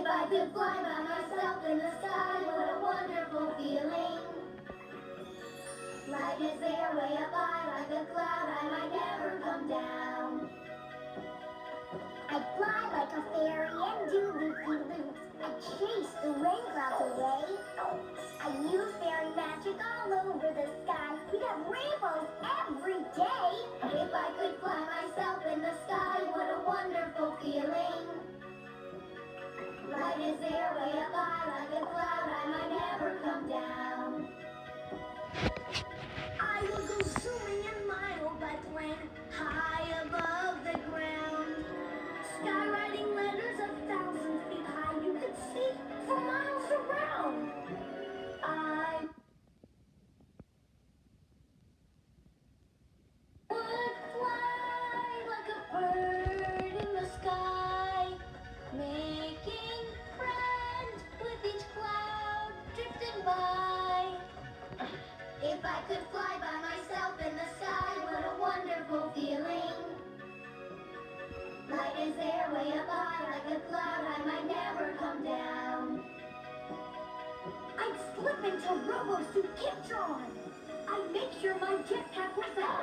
If I could fly by myself in the sky, what a wonderful feeling. Light is there way up high like a cloud, I might never come down. I'd fly like a fairy and do loopy-loops. I'd chase the rain clouds away. I'd use fairy magic all over the sky. We'd have rainbows every day. If I could fly myself in the sky, what a wonderful feeling. Light is there way up high like a cloud, I might never come down. I will go zooming in my old plane, high above the ground. Skywriting letters 1,000 feet high, you could see for miles around. I would fly like a bird in the sky, making friends with each cloud drifting by. If I could fly by myself in the sky, what a wonderful feeling. Light is there way up high like a cloud, I might never come down. I'd slip into Robo-Suit Kiptron. I'd make sure my jetpack was out.